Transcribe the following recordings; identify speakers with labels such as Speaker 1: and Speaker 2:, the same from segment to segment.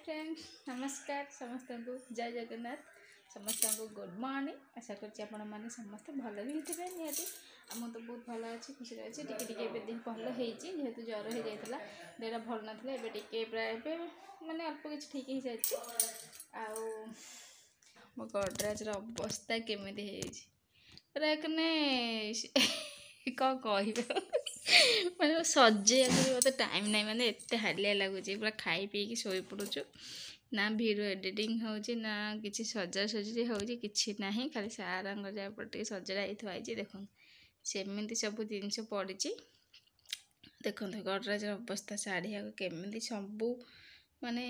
Speaker 1: Friends नमस्कार समस्त को जय जगन्नाथ समस्त को गुड मॉर्निंग आशा कर समस्त भल भी थे निहती आम तो बहुत भल अच्छे खुशी अच्छे टी देह भल जेहेतु ज्वर हो जाता देहटा भल ना टे प्राय माने अल्प किसी ठीक हो जाए मो गडराजर अवस्था केमी पूरा कौन कह मैंने सजे मत टाइम ना मैंने एत हालिया लगुच पूरा खाई पी शो पड़ुचु ना वीडियो एडिटिंग हो ना किसी सजा सजी हो ना खाली सारा जहाँ सजड़ा ही देख सेमती सब जिन पड़ी देखो गडराजर अवस्था शाढ़ी केमी सबू माने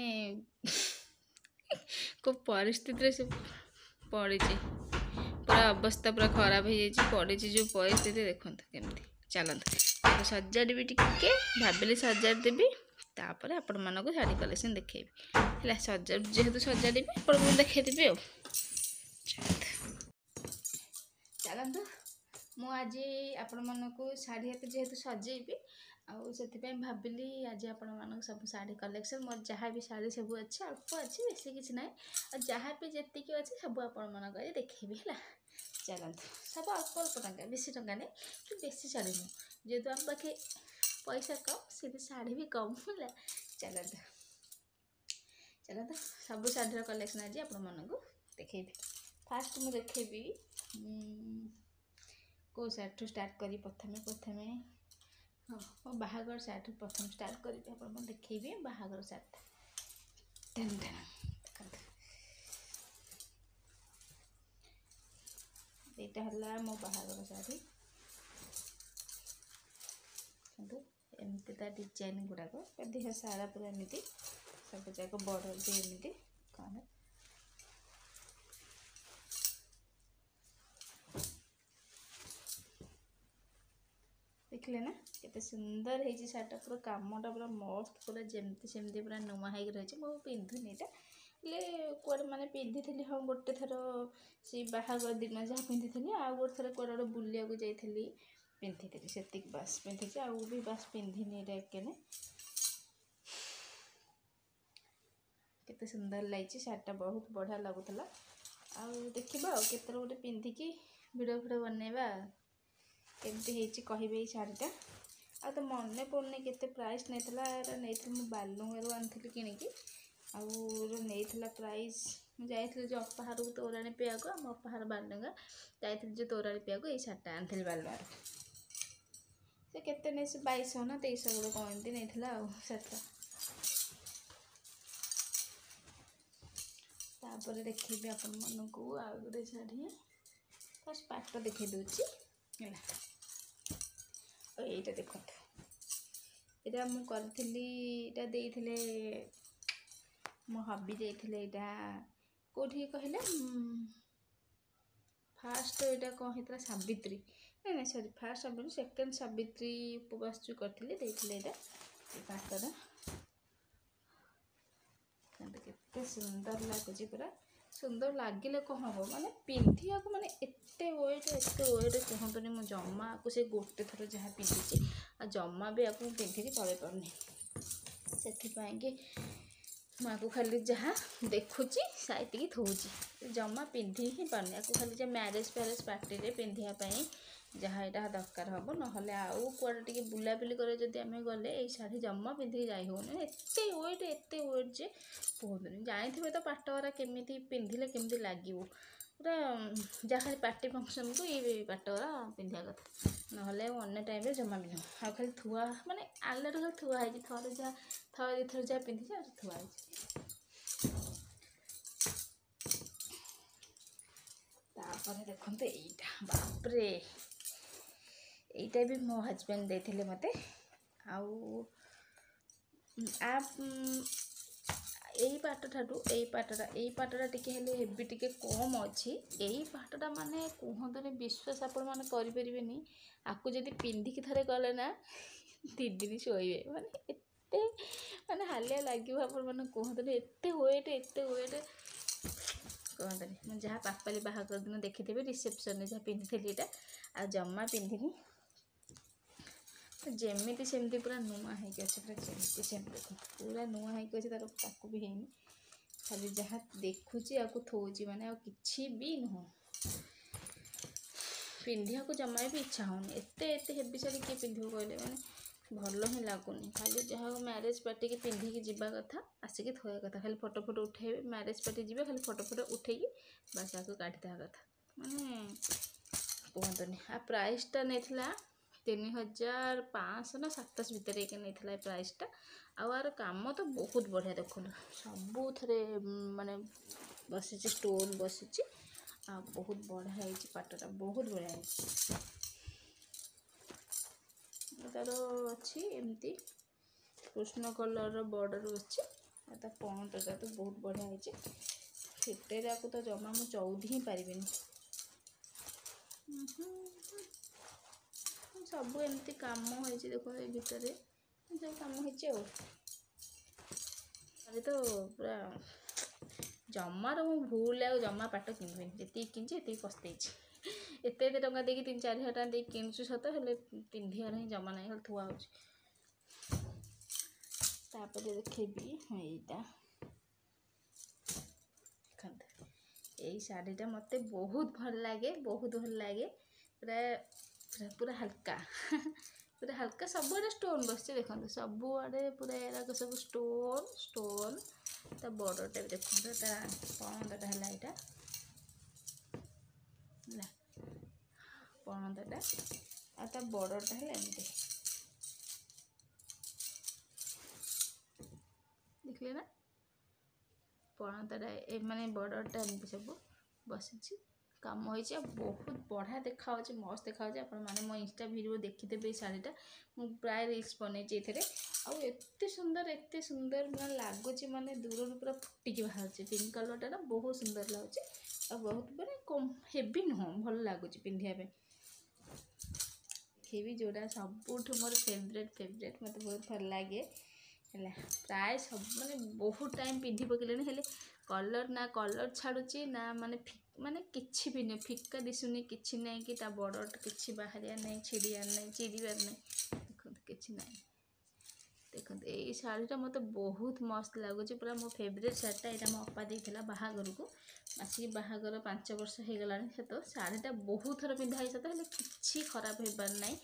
Speaker 1: को परिस्थिति से पड़ी पूरा अवस्था पूरा खराब हो पड़ी जो परिस्थिति देखो केमती चलते सजाड़ी भी टिके भाविली सजाड़ देवी तापर आपण मानक शाढ़ी कलेक्शन देखी है सजा जेहेतु सजाड़ी आपको देखदेवी चलतु मुझे आपण मानक शाढ़ी जेहेतु सजेबी आउ भाविली आज आपण मानक सब शाढ़ी कलेक्शन मोर जहाँ भी शाढ़ी सब अच्छे अल्प अच्छे बेसी किसी ना जहाँ भी जी अच्छे सब आपण मानक देखेबी है चलतु सब अल्प अल्प टाँग बेसी टाँग नहीं कि बेसी शाढ़ी नुह जेहेतु आम पाखे पैसा कम सीधे शाढ़ी भी कम है चलतु चलतु सब शाढ़ी कलेक्शन आज आपण मानक देखेबी फास्ट मुझे देखेबी को साइड स्टार्ट करी प्रथमे हाँ मो बाहागर साइड प्रथम स्टार्ट करी आप देखेबी बाहागर साइड देखते यहाँ मो बाहागर शाढ़ी एमती ता डिजाइन गुड़ाक देह सारा पूरा एमती सब जाक बॉर्डर भी एमती कौन देखले ना केते सुंदर है शाढ़ीटा पूरा कामटा पूरा मस्त पूरा जमती सेमती पूरा नुआ हो रही मो पिंधुनी एटा कौड़े मैंने पिंधि हाँ गोटे थर से बाहागर दिन जहाँ पिंधि आ गोटे थर कौड़े गोटे बुलिया जाइली पिंधि से बास पिंधि आउ भी बास पिंधिनी एकेने केते सुंदर लगी शाढ़ीटा बहुत बढ़िया लगुला आ देखा केत गोटे पिंधिकी वीडियो फिडियो बनवा केमती कहे शाढ़ीटा आ तो मन पड़ने केते प्राइस नहीं बालुंगारू आनी किणिकी आईला प्राइस मुझे जो अपाहार को तोराणी पिया आम अपाहार बालुंगा जाइए जो तोराणी पिया ये शाढ़ीटा आनी बालुंगार से केते नहीं से 2200 ना 2300 गोटे कौन एमती नहीं शाढ़ीटा तापर देखी आपण मानक आउ गोटे शाढ़ी फर्स्ट पार्ट देखी दूची यहीटा देखो यहाँ मुझे देते मो हबी जाइए यहाँ कौटी कहले फास्ट यहाँ कौन होता सावित्री नहीं नहीं sorry fast Savitri second Savitri उपवास जो करी पाटरा केते सुंदर लगुच पूरा सुंदर लगिले कौन हम माने पिंधिया को माने एते वेट कहतुनि मो जमा को से गोटे थर जहाँ पिंधि आ जमा भी आपको पिंधिकी चल पारनी से मुझे खाली जहाँ देखुची साइटिकी थोची जमा पिंधि ही पारनी आपको खाली जहाँ मैरेज फैरेज पार्टी रे पिंधापी जहाँ यहाँ दरकार हम ना आउ कड़े बुलाबुली करे जदि आम गले ये शाढ़ी जमा पिंधिकी जाई होनी एते वेट जे कहतुनि जानी तो पाटरा केमी पिंधिले केमती लगे पूरा जहाँ खाली पार्टी फंक्शन को ये पाटरा पिंधा कथा ना अन्य टाइम जमा भी नुह आ खाली थुआ माने आलरेडी खाली थुआ है थोड़े जहाँ थोड़े दी थर जहाँ पिंधि थुआ तापर देखते यहीटा बापरे यहीटा भी मो हजबैंड देते मते आउ आप यही पाट ठारू यही पाटटा टिके हेवी टिके कम अच्छी यही पाटटा माने कहतुनि विश्वास आपण मैंने करें आपको जब पिंधिकी थे गले ना 3 दिन शोबे माने एते माने हालिया लगे आपण मैंने कहतुनि एते वेट कहतुनि मुझे जहाँ पापाली बाहागर दिन देखी रिसेप्शन जहाँ पिंधि यहाँ आ जमा पिंधिनी ଯେମିତି ସେମିତି ପୁରା ନୂଆ ହେଇକି ଅଛି, ପୁରା ଯେମିତି ସେମିତି ଦେଖ ପୁରା ନୂଆ ହେଇକି ଅଛି, ତାକୁ ବି ହେଇନି, ଖାଲି ଯାହା ଦେଖୁଛି ଆକୁ ଥୋଉଛି, ମାନେ ଆଉ କିଛି ବି ନୁହଁ। ପିନ୍ଧିବାକୁ ଜମା ବି ଇଚ୍ଛା ହେଉନି, ଏତେ ହେଭି ଶାଢ଼ୀ କିଏ ପିନ୍ଧିବ କହିଲେ, ମାନେ ଭଲ ହିଁ ଲାଗୁନି। ଖାଲି ଯାହା ମ୍ୟାରେଜ୍ ପାର୍ଟିକି ପିନ୍ଧିକି ଯିବା କଥା, ଆସିକି ଥୋଇବା କଥା, ଖାଲି ଫଟୋ ଉଠେଇବେ, ମ୍ୟାରେଜ୍ ପାର୍ଟି ଯିବେ ଖାଲି ଫଟୋ ଉଠେଇକି ବାସ୍ ଆକୁ କାଢ଼ିଦେବା କଥା, ମାନେ କୁହନ୍ତୁନି। ଆଉ ପ୍ରାଇସ୍ଟା ନେଇଥିଲା 3500 ନା 700 ଭିତରେ ନେଇଥିଲା ଏ ପ୍ରାଇସ୍ଟା। ଆଉ ଆର କାମ ତ ବହୁତ ବଢ଼ିଆ, ଦେଖନ୍ତୁ ସବୁଥିରେ ମାନେ ବସିଛି, ଷ୍ଟୋନ୍ ବସିଛି, ଆଉ ବହୁତ ବଢ଼ିଆ ହେଇଛି, ପାଟଟା ବହୁତ ବଢ଼ିଆ ହେଇଛି। ତାର ଅଛି ଏମିତି କୃଷ୍ଣ କଲର୍ର ବର୍ଡ଼ର ଅଛି, ଆଉ ତା ପଏଣ୍ଟଟା ତ ବହୁତ ବଢ଼ିଆ ହେଇଛି। ଫିଟେଇବାକୁ ତ ଜମା ମୁଁ ଚଉଦି ହିଁ ପାରିବିନି। ସବୁ ଏମିତି କାମ ହେଇଛି, ଦେଖ ଏଇ ଭିତରେ ସବୁ କାମ ହେଇଛି। ଆଉ ଆରେ ତ ପୁରା ଜମାରୁ ମୁଁ ଭୁଲ ଆଉ ଜମା ପାଟ କିଣିବିନି, ଯେତିକି କିଣିଛି ଏତିକି ପସ୍ତେଇଛି। ଏତେ ଟଙ୍କା ଦେଇକି 3-4 ହଜାର ଟଙ୍କା ଦେଇକି କିଣୁଛୁ ସତ, ହେଲେ ପିନ୍ଧିବାର ହିଁ ଜମା ନାହିଁ, ଖାଲି ଥୁଆ ହେଉଛି। ତାପରେ ଦେଖେଇବି ଏଇଟା, ଦେଖନ୍ତୁ ଏଇ ଶାଢ଼ୀଟା ମୋତେ ବହୁତ ଭଲ ଲାଗେ, ବହୁତ ଭଲ ଲାଗେ। ପୁରା ହାଲକା ପୁରା ହାଲକା, ସବୁଆଡ଼େ ଷ୍ଟୋନ୍ ବସିଛି, ଦେଖନ୍ତୁ ସବୁଆଡ଼େ ପୁରା ଏରାକ ସବୁ ଷ୍ଟୋନ୍। ତା ବର୍ଡ଼ରଟା ବି ଦେଖନ୍ତୁ, ତା ପଣତଟା ହେଲା ଏଇଟା ହେଲା, ପଣତଟା, ଆଉ ତା ବର୍ଡ଼ରଟା ହେଲା ଏମିତି, ଦେଖିଲେ ନା, ପଣତଟା ମାନେ ବର୍ଡ଼ରଟା ଏମିତି ସବୁ ବସିଛି, କାମ ହେଇଛି, ଆଉ ବହୁତ ବଢ଼ିଆ ଦେଖାହେଉଛି, ମସ୍ତ ଦେଖାହେଉଛି। ଆପଣମାନେ ମୋ ଇନଷ୍ଟା ଭିଡ଼ିଓ ଦେଖିଦେବେ ଏଇ ଶାଢ଼ୀଟା, ମୁଁ ପ୍ରାୟ ରିଲ୍ସ ବନେଇଛି ଏଥିରେ। ଆଉ ଏତେ ସୁନ୍ଦର ମାନେ ଲାଗୁଛି, ମାନେ ଦୂରରୁ ପୁରା ଫୁଟିକି ବାହାରୁଛି। ପିଙ୍କ କଲର୍ଟା ନା ବହୁତ ସୁନ୍ଦର ଲାଗୁଛି, ଆଉ ବହୁତ ମାନେ ହେଭି ନୁହଁ, ଭଲ ଲାଗୁଛି ପିନ୍ଧିବା ପାଇଁ। ଦେଖେଇବି ଯେଉଁଟା ସବୁଠୁ ମୋର ଫେଭରେଟ୍, ମୋତେ ବହୁତ ଭଲ ଲାଗେ ହେଲା। ପ୍ରାୟ ସବୁ ମାନେ ବହୁତ ଟାଇମ୍ ପିନ୍ଧି ପକେଇଲେଣି, ହେଲେ କଲର୍ ଛାଡ଼ୁଛି ନା, ମାନେ କିଛି ବି ନୁହେଁ, ଫିକା ଦିଶୁନି, କିଛି ନାହିଁ, କି ତା ବର୍ଡ଼ରଟା କିଛି ବାହାରିବାର ନାହିଁ, ଛିଡ଼ିବାର ନାହିଁ, ଚିରିବାର ନାହିଁ, ଦେଖନ୍ତୁ କିଛି ନାହିଁ। ଦେଖନ୍ତୁ ଏଇ ଶାଢ଼ୀଟା ମୋତେ ବହୁତ ମସ୍ତ ଲାଗୁଛି, ପୁରା ମୋ ଫେଭରେଟ୍ ଶାଢ଼ୀଟା। ଏଇଟା ମୋ ଅପା ଦେଇଥିଲା ବାହାଘରକୁ, ଆସିକି ବାହାଘର 5 ବର୍ଷ ହେଇଗଲାଣି। ସେତ ଶାଢ଼ୀଟା ବହୁତ ଥର ପିନ୍ଧା ହେଇ ସତ, ହେଲେ କିଛି ଖରାପ ହେବାର ନାହିଁ,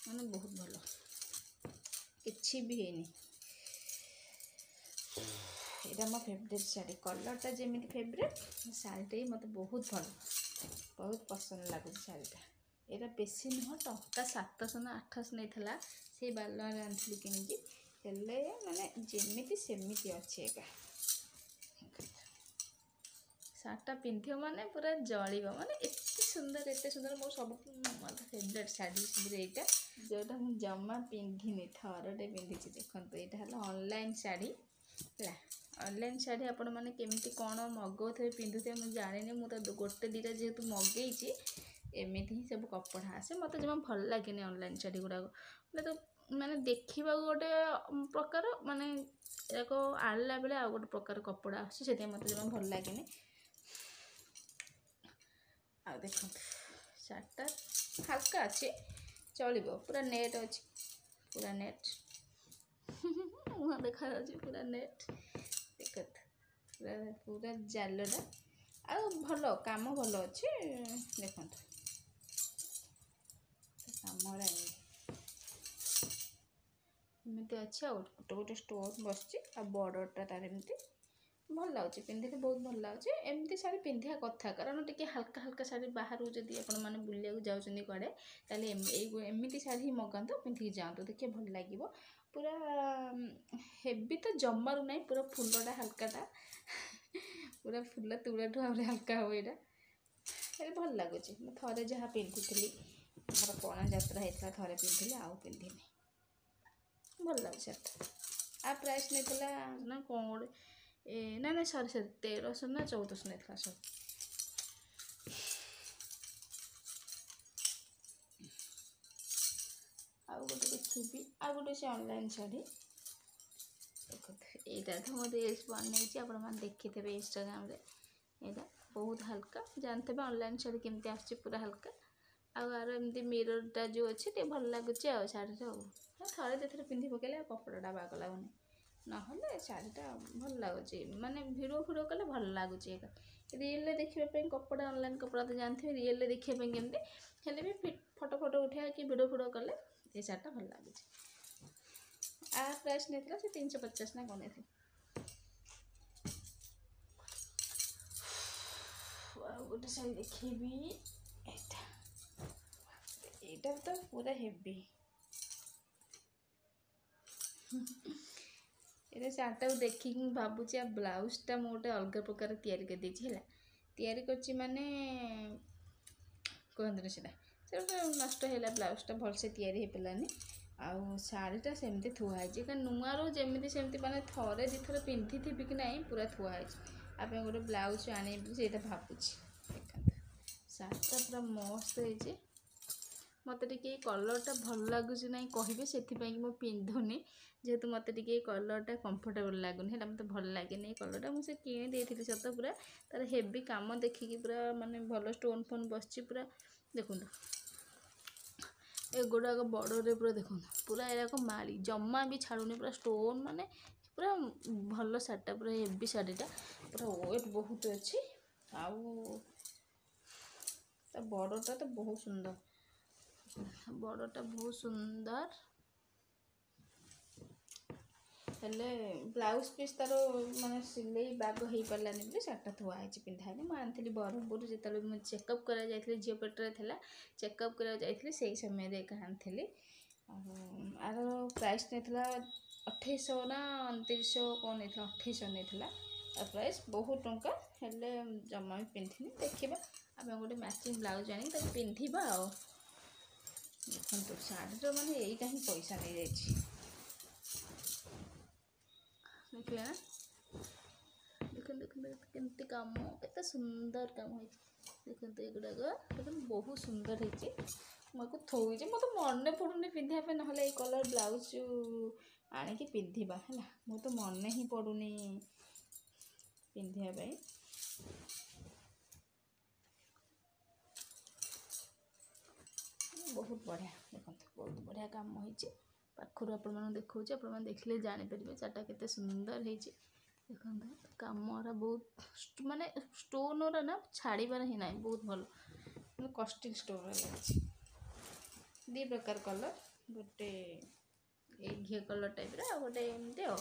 Speaker 1: ମାନେ ବହୁତ ଭଲ, କିଛି ବି ହେଇନି। ଏଇଟା ମୋ ଫେଭରେଟ୍ ଶାଢ଼ୀ, କଲର୍ଟା ଯେମିତି ଫେଭରେଟ୍, ଶାଢ଼ୀଟା ବି ମୋତେ ବହୁତ ଭଲ, ବହୁତ ପସନ୍ଦ ଲାଗୁଛି ଶାଢ଼ୀଟା। ଏଇଟା ବେଶୀ ନୁହଁ, ଟଙ୍କା 700 ନା 800 ନେଇଥିଲା, ସେଇ ବାଲାରେ ଆଣିଥିଲି କିଣିକି, ହେଲେ ମାନେ ଯେମିତି ସେମିତି ଅଛି। ଏକା ଶାଢ଼ୀଟା ପିନ୍ଧିବ ମାନେ ପୁରା ଜଳିବ, ମାନେ ଏତେ ସୁନ୍ଦର, ମୋର ସବୁଠୁ ଫେଭରେଟ୍ ଶାଢ଼ୀ ସବୁରେ ଏଇଟା, ଯେଉଁଟା ମୁଁ ଜମା ପିନ୍ଧିନି, ଥରଟେ ପିନ୍ଧିଛି। ଦେଖନ୍ତୁ ଏଇଟା ହେଲା ଅନଲାଇନ୍ ଶାଢ଼ୀ ହେଲା। ଅନଲାଇନ୍ ଶାଢ଼ୀ ଆପଣମାନେ କେମିତି କ'ଣ ମଗାଉଥିବେ, ପିନ୍ଧୁଥିବେ ମୁଁ ଜାଣିନି, ମୁଁ ତ ଗୋଟେ ଦୁଇଟା ଯେହେତୁ ମଗେଇଛି, ଏମିତି ହିଁ ସବୁ କପଡ଼ା ଆସେ। ମୋତେ ଜମା ଭଲ ଲାଗେନି ଅନଲାଇନ୍ ଶାଢ଼ୀ ଗୁଡ଼ାକ, ମାନେ ଦେଖିବାକୁ ଗୋଟେ ପ୍ରକାର, ମାନେ ଏରାକ ଆଣିଲା ବେଳେ ଆଉ ଗୋଟେ ପ୍ରକାର କପଡ଼ା ଆସୁଛି, ସେଥିପାଇଁ ମୋତେ ଜମା ଭଲ ଲାଗେନି। ଆଉ ଦେଖନ୍ତୁ ଶାଢ଼ୀଟା ହାଲକା ଅଛି, ଚଳିବ, ପୁରା ନେଟ୍ ଅଛି, ପୁରା ନେଟ୍ ମୁହଁ ଦେଖାଯାଉଛି, ପୁରା ନେଟ୍। ଦେଖନ୍ତୁ ପୁରା ଜାଲଟା, ଆଉ ଭଲ କାମ ଭଲ ଅଛି। ଦେଖନ୍ତୁ କାମରା ଏମିତି ଅଛି, ଆଉ ଗୋଟେ ଷ୍ଟୋନ୍ ବସିଛି, ଆଉ ବର୍ଡ଼ରଟା ତାର ଏମିତି ଭଲ ଲାଗୁଛି, ପିନ୍ଧିଲେ ବହୁତ ଭଲ ଲାଗୁଛି। ଏମିତି ଶାଢ଼ୀ ପିନ୍ଧିବା କଥା, କାରଣ ଟିକେ ହାଲକା ଶାଢ଼ୀ ବାହାରକୁ ଯଦି ଆପଣମାନେ ବୁଲିବାକୁ ଯାଉଛନ୍ତି କୁଆଡ଼େ, ତାହେଲେ ଏମିତି ଶାଢ଼ୀ ହିଁ ମଗାନ୍ତୁ, ପିନ୍ଧିକି ଯାଆନ୍ତୁ, ଦେଖିବେ ଭଲ ଲାଗିବ। ପୁରା ହେଭି ତ ଜମାରୁ ନାହିଁ, ପୁରା ଫୁଲଟା ହାଲକାଟା, ପୁରା ଫୁଲ ତୁଳାଠୁ ଆହୁରି ହାଲକା ହେବ ଏଇଟା, ହେଲେ ଭଲ ଲାଗୁଛି। ମୁଁ ଥରେ ଯାହା ପିନ୍ଧିଥିଲି, ଆମର ପଣା ଯାତ୍ରା ହେଇଥିଲା, ଥରେ ପିନ୍ଧିଲି, ଆଉ ପିନ୍ଧିନି, ଭଲ ଲାଗୁଛି ଶାଢ଼ୀଟା। ଆଉ ପ୍ରାଇସ୍ ନେଇଥିଲା ନା କ'ଣ ଗୋଟେ, ନାଇଁ ସରି 1300 ନା 1400 ନେଇଥିଲା ସବୁ। ଆଉ ଗୋଟେ ଦେଖିବି, ଆଉ ଗୋଟେ ଅଛି ଅନଲାଇନ୍ ଶାଢ଼ୀ, ଦେଖନ୍ତୁ ଏଇଟା ତ ମୁଁ ରିଲ୍ସ ବନେଇଛି, ଆପଣମାନେ ଦେଖିଥିବେ ଇନଷ୍ଟାଗ୍ରାମରେ। ଏଇଟା ବହୁତ ହାଲକା, ଜାଣିଥିବେ ଅନଲାଇନ୍ ଶାଢ଼ୀ କେମିତି ଆସୁଛି, ପୁରା ହାଲକା। ଆଉ ଆର ଏମିତି ମିରରଟା ଯେଉଁ ଅଛି, ଟିକେ ଭଲ ଲାଗୁଛି ଆଉ ଶାଢ଼ୀର। ଆଉ ଥରେ ଦୁଇ ଥର ପିନ୍ଧି ପକେଇଲେ କପଡ଼ାଟା ବାଗ ଲାଗୁନି, ନହେଲେ ଶାଢ଼ୀଟା ଭଲ ଲାଗୁଛି, ମାନେ ଭିଡ଼ିଓ କଲେ ଭଲ ଲାଗୁଛି। ଏକା ରିଏଲ୍ରେ ଦେଖିବା ପାଇଁ କପଡ଼ା ଅନଲାଇନ୍ କପଡ଼ା ତ ଜାଣିଥିବେ, ରିଏଲ୍ରେ ଦେଖିବା ପାଇଁ କେମିତି ହେଲେ ବି ଫଟୋ ଉଠେଇବା କି ଭିଡ଼ିଓ କଲେ ଏ ଶାଢ଼ୀଟା ଭଲ ଲାଗୁଛି। ଆ ପ୍ରାଇସ୍ ନେଇଥିଲା ସେ 350 ନା କ'ଣ ନେଇଥିଲା। ଆଉ ଗୋଟେ ଶାଢ଼ୀ ଦେଖେଇବି, এইটা তো পুরা হেভি। এটা ଶାଢ଼ୀଟାକୁ ଦେଖିକି ମୁଁ ଭାବୁଛି ଆ ବ୍ଲାଉଜ୍ଟା ମୁଁ ଗୋଟେ ଅଲଗା ପ୍ରକାର ତିଆରି କରିଦେଇଛି ହେଲା। ତିଆରି କରିଛି ମାନେ କୁହନ୍ତୁନି ସେଟା ନଷ୍ଟ ହେଲା, ବ୍ଲାଉଜ୍ଟା ଭଲସେ ତିଆରି ହେଇପାରିଲାନି। ଆଉ ଶାଢ଼ୀଟା ସେମିତି ଥୁଆ ହେଇଛି, କାରଣ ନୂଆରୁ ଯେମିତି ସେମିତି ମାନେ ଥରେ ଦୁଇ ଥର ପିନ୍ଧିଥିବି କି ନାହିଁ ପୁରା ଥୁଆ ହେଇଛି। ଆଉ ପାଇଁ ଗୋଟେ ବ୍ଲାଉଜ୍ ଆଣିବି ବୋଲି ସେଇଟା ଭାବୁଛି। ଦେଖନ୍ତୁ ଶାଢ଼ୀଟା ପୁରା ମସ୍ତ ହେଇଛି। ମୋତେ ଟିକେ ଏଇ କଲର୍ଟା ଭଲ ଲାଗୁଛି ନାହିଁ କହିବେ, ସେଥିପାଇଁ ମୁଁ ପିନ୍ଧୁନି, ଯେହେତୁ ମୋତେ ଟିକେ ଏଇ କଲର୍ଟା କମ୍ଫର୍ଟେବଲ୍ ଲାଗୁନି ହେଲା, ମୋତେ ଭଲ ଲାଗେନି ଏଇ କଲର୍ଟା। ମୁଁ ସେ କିଣି ଦେଇଥିଲି ସତ, ପୁରା ତାର ହେଭି କାମ ଦେଖିକି ପୁରା ମାନେ ଭଲ ଷ୍ଟୋନ୍ ବସିଛି ପୁରା। ଦେଖନ୍ତୁ ଏଗୁଡ଼ାକ ବଡ଼ରେ ପୁରା ଦେଖନ୍ତୁ, ପୁରା ଏରାକ ମାଳି ଜମା ବି ଛାଡ଼ୁନି, ପୁରା ଷ୍ଟୋନ୍ ମାନେ ପୁରା ଭଲ ଶାଢ଼ୀଟା, ପୁରା ହେଭି ଶାଢ଼ୀଟା, ପୁରା ୱେଟ୍ ବହୁତ ଅଛି। ଆଉ ତା ବଡ଼ଟା ତ ବହୁତ ସୁନ୍ଦର, ବଡ଼ଟା ବହୁତ ସୁନ୍ଦର, ହେଲେ ବ୍ଲାଉଜ୍ ପିସ୍ ତାର ମାନେ ସିଲେଇ ବାଗ ହେଇପାରିଲାନି ବୋଲି ଶାଢ଼ୀଟା ଥୁଆ ହେଇଛି, ପିନ୍ଧା ହେଇନି। ମୁଁ ଆଣିଥିଲି ବ୍ରହ୍ମପୁର, ଯେତେବେଳେ ମୁଁ ଚେକଅପ୍ କରିବାକୁ ଯାଇଥିଲି, ଝିଅ ପେଟରେ ଥିଲା, ଚେକଅପ୍ କରିବାକୁ ଯାଇଥିଲି ସେଇ ସମୟରେ ଏକା ଆଣିଥିଲି। ଆଉ ଆର ପ୍ରାଇସ୍ ନେଇଥିଲା 2800 ନା 2900 କ'ଣ ନେଇଥିଲା, 2800 ନେଇଥିଲା ଆଉ ପ୍ରାଇସ୍ ବହୁତ ଟଙ୍କା। ହେଲେ ଜମା ବି ପିନ୍ଧିନି, ଦେଖିବା ଆମେ ଗୋଟେ ମ୍ୟାଚିଂ ବ୍ଲାଉଜ୍ ଆଣିକି ତାକୁ ପିନ୍ଧିବା। ଆଉ ଦେଖନ୍ତୁ ଶାଢ଼ୀର ମାନେ ଏଇଟା ହିଁ ପଇସା ନେଇଯାଇଛି, ଦେଖିଲେ ନା, ଦେଖନ୍ତୁ ଦେଖନ୍ତୁ କେମିତି କାମ, କେତେ ସୁନ୍ଦର କାମ ହେଇଛି। ଦେଖନ୍ତୁ ଏଗୁଡ଼ାକ ଦେଖନ୍ତୁ ବହୁତ ସୁନ୍ଦର ହେଇଛି। ମୁଁ ଆକୁ ଥୋଇଛି, ମୋତେ ମନେ ପଡ଼ୁନି ପିନ୍ଧିବା ପାଇଁ, ନହେଲେ ଏଇ କଲର୍ ବ୍ଲାଉଜ୍ ଆଣିକି ପିନ୍ଧିବା ହେଲା। ମୁଁ ତ ମନେ ହିଁ ପଡ଼ୁନି ପିନ୍ଧିବା ପାଇଁ। ବହୁତ ବଢ଼ିଆ, ଦେଖନ୍ତୁ ବହୁତ ବଢ଼ିଆ କାମ ହେଇଛି। ପାଖରୁ ଆପଣମାନଙ୍କୁ ଦେଖାଉଛି, ଆପଣମାନେ ଦେଖିଲେ ଜାଣିପାରିବେ ଶାଢ଼ୀଟା କେତେ ସୁନ୍ଦର ହେଇଛି। ଦେଖନ୍ତୁ କାମରା ବହୁତ ମାନେ ଷ୍ଟୋନ୍ର ନା ଛାଡ଼ିବାର ହିଁ ନାହିଁ, ବହୁତ ଭଲ, ମାନେ କଷ୍ଟିଂ ଷ୍ଟୋନ୍ ଲାଗିଛି। ଦୁଇ ପ୍ରକାର କଲର୍, ଗୋଟେ ଏଇ ଘିଅ କଲର୍ ଟାଇପ୍ର, ଆଉ ଗୋଟେ ଏମିତି ଆଉ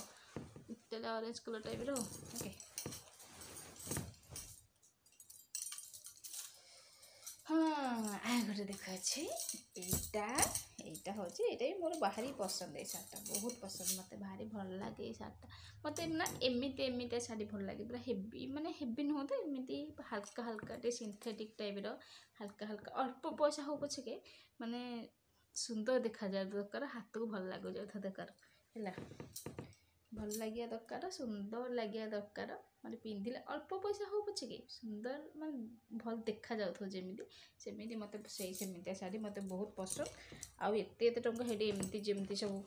Speaker 1: ତେଲ ଅରେଞ୍ଜ କଲର୍ ଟାଇପ୍ର। ଓକେ, ହଁ ଆଉ ଗୋଟେ ଦେଖାଉଛି, ଏଇଟା ହେଉଛି, ଏଇଟା ବି ମୋର ଭାରି ପସନ୍ଦ। ଏଇ ଶାଢ଼ୀଟା ବହୁତ ପସନ୍ଦ, ମୋତେ ଭାରି ଭଲ ଲାଗେ ଏଇ ଶାଢ଼ୀଟା। ମୋତେ ନା ଏମିତିଆ ଶାଢ଼ୀ ଭଲ ଲାଗେ, ପୁରା ହେଭି, ମାନେ ହେଭି ନୁହଁ ତ, ଏମିତି ହାଲକା ଟିକେ ସିନ୍ଥେଟିକ୍ ଟାଇପ୍ର, ହାଲକା ଅଳ୍ପ ପଇସା ହଉ ପଛକେ ମାନେ ସୁନ୍ଦର ଦେଖାଯାଏ ଦରକାର, ହାତକୁ ଭଲ ଲାଗୁଯାଉଥିବା ଦରକାର ହେଲା, ଭଲ ଲାଗିବା ଦରକାର, ସୁନ୍ଦର ଲାଗିବା ଦରକାର, ମାନେ ପିନ୍ଧିଲେ ଅଳ୍ପ ପଇସା ହଉ ପଛକେ ସୁନ୍ଦର, ମାନେ ଭଲ ଦେଖାଯାଉଥିବ ଯେମିତି ସେମିତି। ମୋତେ ସେମିତିଆ ଶାଢ଼ୀ ମୋତେ ବହୁତ ପସନ୍ଦ। ଆଉ ଏତେ ଟଙ୍କା ହେଠି ଏମିତି ଯେମିତି ସବୁ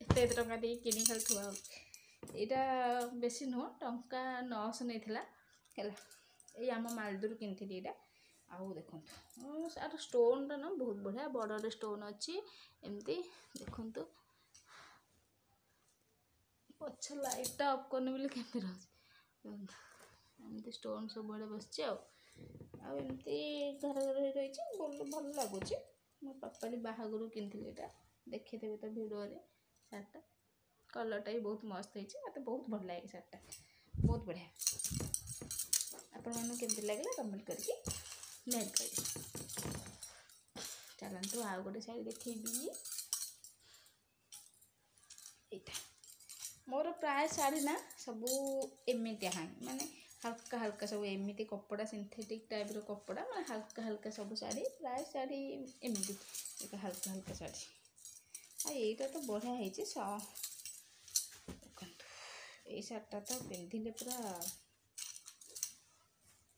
Speaker 1: ଏତେ ଟଙ୍କା ଦେଇକି କିଣି ଖାଲି ଥୁଆ ହେଉଛି। ଏଇଟା ବେଶୀ ନୁହଁ, ଟଙ୍କା 900 ନେଇଥିଲା ହେଲା, ଏଇ ଆମ ମାଲଦୀରୁ କିଣିଥିଲି ଏଇଟା। ଆଉ ଦେଖନ୍ତୁ ଆର ଷ୍ଟୋନ୍ଟା ନା ବହୁତ ବଢ଼ିଆ, ବଡ଼ରେ ଷ୍ଟୋନ୍ ଅଛି ଏମିତି। ଦେଖନ୍ତୁ ପଛ ଲାଇଟ୍ଟା ଅଫ୍ କରୁନି ବୋଲି କେମିତି ରହୁଛି, ଏମିତି ଷ୍ଟୋନ୍ ସବୁଆଡ଼େ ବସିଛି। ଆଉ ଏମିତି ଘର ରହିଛି, ଭଲ ଲାଗୁଛି। ମୋ ପାପାଲି ବାହାଘରୁ କିଣିଥିଲି ଏଇଟା, ଦେଖିଥିବେ ତ ଭିଡ଼ିଓରେ। ଶାଢ଼ୀଟା କଲର୍ଟା ବି ବହୁତ ମସ୍ତ ହେଇଛି, ମୋତେ ବହୁତ ଭଲ ଲାଗେ ଶାଢ଼ୀଟା, ବହୁତ ବଢ଼ିଆ। ଆପଣମାନଙ୍କୁ କେମିତି ଲାଗିଲା କମେଣ୍ଟ କରିକି ନିହାତି କହିବେ। ଚାଲନ୍ତୁ ଆଉ ଗୋଟେ ଶାଢ଼ୀ ଦେଖେଇବି। ଏଇଟା ମୋର ପ୍ରାୟ ଶାଢ଼ୀ ନା ସବୁ ଏମିତିଆ ହିଁ, ମାନେ ହାଲକା ସବୁ ଏମିତି କପଡ଼ା, ସିନ୍ଥେଟିକ୍ ଟାଇପ୍ର କପଡ଼ା, ମାନେ ହାଲକା ସବୁ ଶାଢ଼ୀ, ପ୍ରାୟ ଶାଢ଼ୀ ଏମିତି ହାଲକା ଶାଢ଼ୀ। ଆଉ ଏଇଟା ତ ବଢ଼ିଆ ହେଇଛି। ଦେଖନ୍ତୁ ଏଇ ଶାଢ଼ୀଟା ତ ପିନ୍ଧିଲେ ପୁରା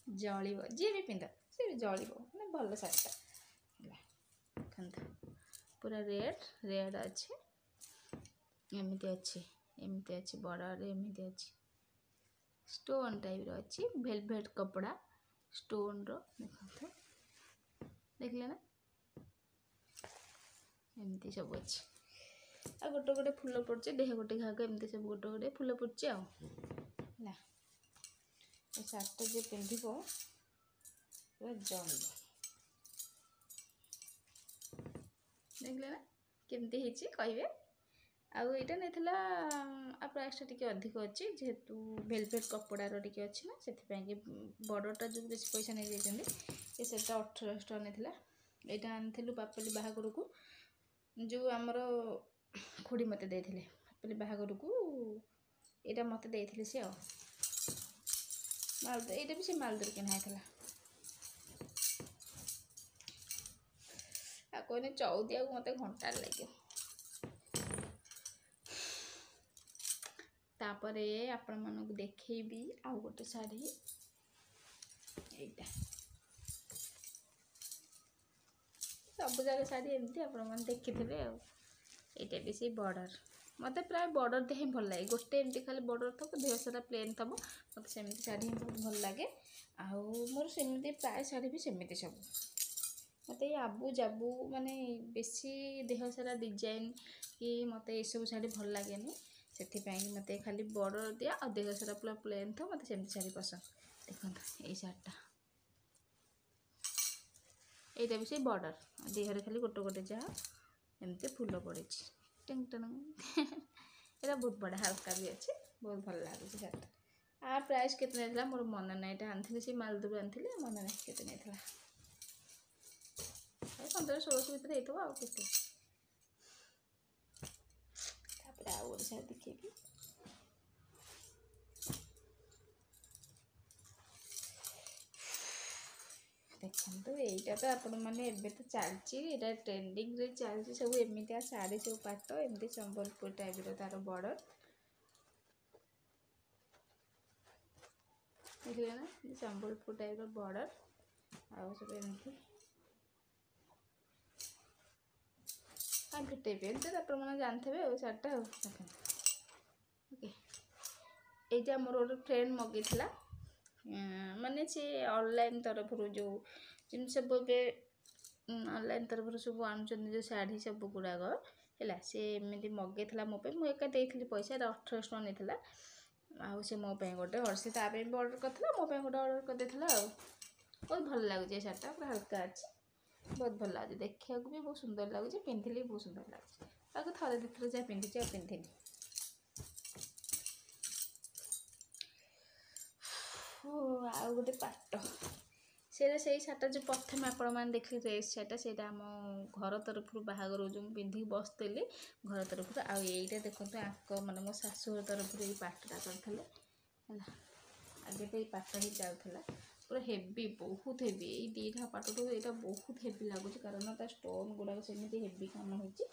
Speaker 1: ଜଳିବ, ଯିଏ ବି ପିନ୍ଧ ସିଏ ବି ଜଳିବ, ମାନେ ଭଲ ଶାଢ଼ୀଟା ହେଲା। ଦେଖନ୍ତୁ ପୁରା ରେଡ୍ ଅଛି, ଏମିତି ଅଛି ବଡ଼ରେ, ଏମିତି ଅଛି ଷ୍ଟୋନ୍ ଟାଇପ୍ର ଅଛି, ଭେଲଭେଟ୍ କପଡ଼ା ଷ୍ଟୋନ୍ର। ଦେଖନ୍ତୁ ଦେଖିଲେ ନା, एमती सब अच्छे आ गोटे गोटे फुल पड़े देह गोटे घाक एमती सब गोटे गोटे फुल पड़े आला सार्ट जे पिंध पूरा जल देखले ना केमती ହେଇଛି କହିବେ। ଆଉ ଏଇଟା ନେଇଥିଲା आ प्राइस टी अधिक अच्छी जेहेतु वेलवेट कपड़ार टी अच्छी ना से बड़टा जो बेस पैसा नहीं जाइए सेटा 1800 टका नहीं यहाँ आनी पापली बाहागर को जो आमर खुड़ी मत देते पापली बाहागर को यहाँ मत देते सी मालद यहाँ भी से मालदर किना कहने चौदी आ मत घंटा लगे तापर आपण मानक देखी आउ गोटे शाढ़ी यहाँ सब जगह शाढ़ी एमती आपण देखी यहाँ भी से बॉर्डर मत प्राय बॉर्डर दे भल लगे गोटे एमती खाली बॉर्डर थब देह सारा प्लेन थब मत सेमती शाढ़ी बहुत भल लगे आउ मोर सेमती प्राय शाढ़ी भी सेमती सब मत ये आबू जाबू माने बेसी देह सारा डिजाइन कि मत ये सब शाढ़ी भल लगे से मत खाली बॉर्डर दिया और देह सारा पूरा प्लेन था मत सेमती शाढ़ी पसंद देखो ये शाढ़ीटा यहाँ भी से बॉर्डर देहरे खाली गोटे गोटे जहाँ एमती फुल पड़े टिंग टंग ये बहुत बड़ा हल्का भी अच्छे बहुत भल लगे शाढ़ीटा आ प्राइस केते नहीं मोर मन ना यहाँ आनी से मालदूर आनी मन ना केते नहीं 1500-1600 भर होता आउ के आउ गोटे शाढ़ी देखी देखो यहीटा तो आपण मैंने तो चलती ट्रेंडिंग रे चलती सब एमती शाढ़ी सब पाट एमती संबलपुर टाइप तार बॉर्डर देखिए ना संबलपुर टाइप बॉर्डर आउ सब एमती फिटे पे आप जानते शाढ़ीटा ओके यहाँ मोर गोटे फ्रेंड मगेला माने सी ऑनलाइन तरफ जो जिन सब ऑनलाइन तरफ सब आणुचंदी जो शाढ़ी सब गुड़ाक है सी एमती मगेला मो मुझे देती पैसा 1800 टका नहीं आउ से मोपाई गोटे हर्षी ताप भी ऑर्डर करता मोपाई गोटे ऑर्डर कर देता बहुत भल लगे शाढ़ीटा पूरा हल्का अच्छे बहुत भल लगे देखा भी बहुत सुंदर लगुच पिंधिले बहुत सुंदर लगे थे दुई थर जहाँ पिंधि पिंधिनी आउ गोटे पाट से शाढ़ीटा जो प्रथम आपण मैंने देखिए ड्रेस शाढ़ीटा से आम घर तरफ बाहागर जो पिंधिक बसती घर तरफ आईटा देखो आक मैंने मो शाशुर तरफ ये पाटटा करते है आगे तो ये पाट ही चलता पूरा हेवी बहुत हेवी ये दीटा पाट तो यहाँ बहुत हेवी लगुच कारण स्टोन गुड़ाक सेमती हेवी काम होते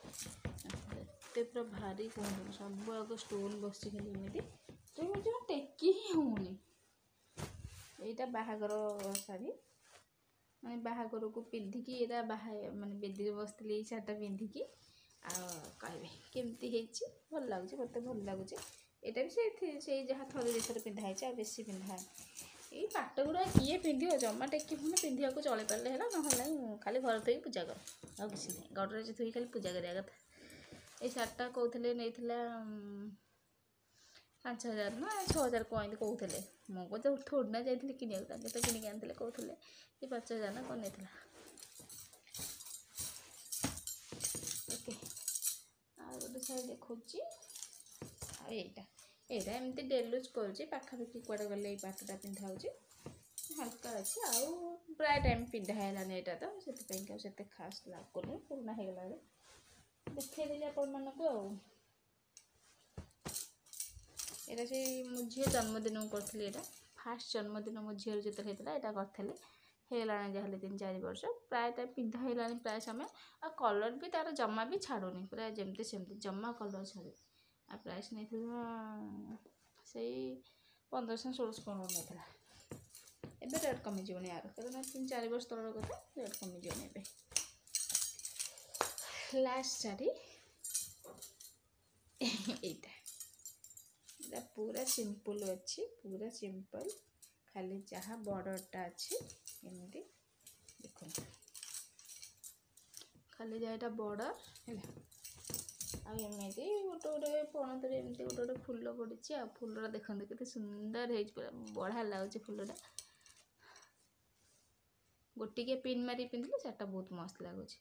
Speaker 1: पूरा भारी कहूँ सब आग स्टोन बस खाली जो टेकी ही होनी यहाँ बाहागर शाढ़ी मैं बाहागर को पिंधिकी यहाँ माने बेदी बसती शाढ़ीटा पिंधिकी कहे केमती भल लगुच मत भल लगुच यहाँ भी से जहाँ थे दुई थर पिंधाई आ बेसी पिंधा ये पाट गुड़ा किए पिंध जमा टेकी होने पिंधा को चल पारे है ना खाली घर थी पूजा कर आ किसी नहीं गडरेज थी खाली पूजा करा कथा ये शाढ़ीटा कहते नहीं 5000 ना 6000 कहते कहते मो तो थोड़ी ना जाइए कि तो किनिक आनी कहते ये 5000 ना कौन नहीं ओके आ गोटे शाढ़ी देखा यहाँ यहाँ एमती डेलुज कर पाखापाखि कड़े गले ये पाटटा पिंधा हो हल्का अच्छे आउ प्राय टाइम पिंधा है यहाँ तो से खास लगुनि पुराना होगला देखा देली आपण मानक यहाँ से मो झी जन्मदिन करी फास्ट जन्मदिन मो झीर जो होता है यहाँ करी है जहाँ 3-4 वर्ष प्राय टाइम पिंधा है प्राय समय आ कलर भी तार जमा भी छाड़ूनी पूरा जमती सेमती जमा कलर छाड़े आ प्राइस नहीं से 1500-1600 नहीं एबे रेट कमिज यार कारण 3-4 वर्ष तौर कथा रेट कमिज लास्ट शाढ़ी यहाँ पूरा सिंपल अच्छी पूरा सिंपल खाली जहाँ बॉर्डरटा अच्छी एमती देखो खाली जाएटा बॉर्डर है आमती गोटे गोटे पणतरे एमती गोटे गोटे फुल पड़ी आ फुलटा देखते केते सुंदर है पूरा बढ़िया लगुच फुलटा गोटे पिन मारी पिंधले सेटा बहुत मस्त लगुच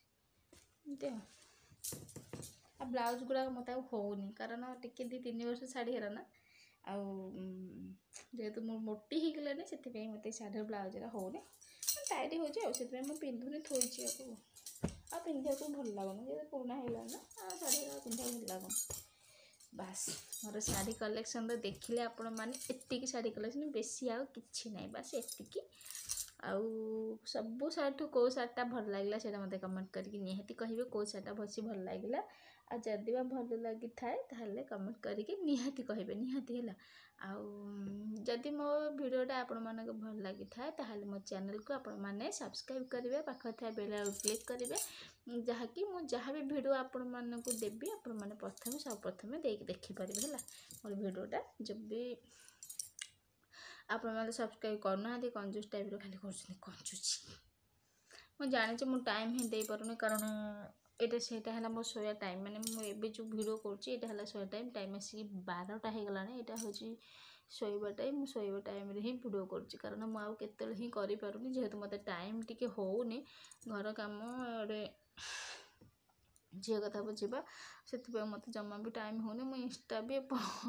Speaker 1: आ ब्लाउज गुड़ा मत होनी कारण टिके 2-3 वर्ष शाढ़ी है ना जेहेतु मो मोटी हो गलानी से मत शाढ़ी ब्लाउज होनी टाइट हो पिंधुनी थोड़ी आ पिंधा को भल लगुन जो पुराना होगा ना शाढ़ी पिंधा भल लगुन बास मोर शाढ़ी कलेक्शन तो देखिले आपण मैंने एतिकी शाढ़ी कलेक्शन बेसी आउ कि ना बास एतिकी आउ सबू शाढ़ी कौ शाढ़ीटा भल लगे से मत कमेंट करके निहाती कहे कौ शाढ़ीटा बस भल लगे आ जदि भल लगी थाए ताहले कमेंट करके निहाती कहे निहाती है जदि मो वीडियोटा आपण मानक भल लगी थाए ताहले मो चैनल को आपण माने सब्सक्राइब करेंगे पाखर था बेल क्लिक करेंगे जहाँकि मुझे जहाँ भी वीडियो आपण मानक देवी आपण मैंने प्रथम सब प्रथम देखिपारे है मोर वीडियोटा जब भी आपण मैंने सब्सक्राइब करना कंजूस टाइप खाली कर मुझे जानी मु टाइम ही दे पारुनी कारण ये सेटा है मो सोया टाइम माने मुझे जो वीडियो कर सोया टाइम आसिक 12टा हो गला यहाँ हूँ शोवा टाइम शोवा टाइम रे ही वीडियो कर कारण मुझे ही करें जेहेतु मत टाइम टी होनी घर कम झील कथा बुझा से मत जमा भी टाइम होनी मुझे इंस्टा भी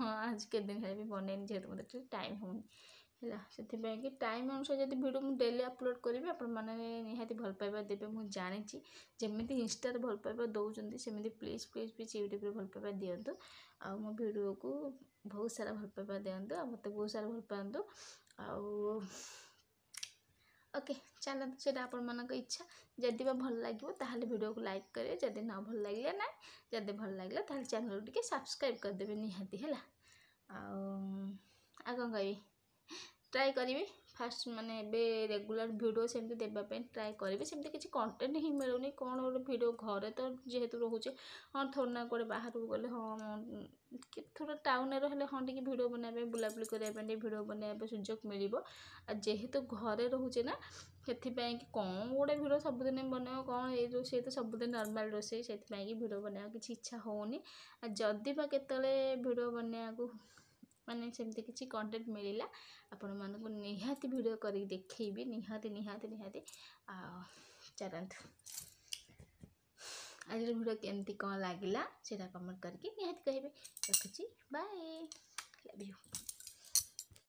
Speaker 1: आज के दिन है भी बनैनी जेहेतु मत टाइम होनी है से टाइम अनुसार जब वीडियो मुझे डेली अपलोड करी आपण मैंने निहाती भल पाइबा देवे मुझे जानी जमी इंस्टा भल पाइबा दौरान सेमती प्लीज प्लीज प्लीज यूट्यूब भल पाइबा दिंतु आ मो वीडियो को बहुत सारा भल पाइबा दिंतु आ मत बहुत सारा भल पातु आउ ओके चलो से आपण मान इच्छा जदि भल लगे ताहले वीडियो को लाइक करेंगे जदि ना भल लगे ना जदि भल लगे ताहले चैनल को सब्सक्राइब करदेवे निहाती है आ कौन कह ट्राई करी फास्ट माने रेगुलर वीडियो सेमती देवाई ट्राए करी सेमती किसी कंटेंट ही मिलूनी कौन गोटे वीडियो घरे तो जेहेतु रोचे हाँ थोड़ा ना कौटे बाहर को गले हाँ थोड़ा टाउन रही हाँ टी वीडियो बनाए बुलाबुली करने वीडियो बनाए सुजोग मिल जेहेतु घरे रोचे ना से कौन गोटे वीडियो सबुदिन बनाओ कौन ये रोसे तो सबुदिन नॉर्मल रोसे से वीडियो बनाया किसी इच्छा होनी जदि बा केतले वीडियो बनाया माने सेमती किसी कंटेंट मिलला आपण मानक निहाती वीडियो करके देखी निहाती निहाती निहाती चलतु आज वीडियो केमती कौन लगिला से कमेंट करके निहाती कहे रखुची बाय लव यू।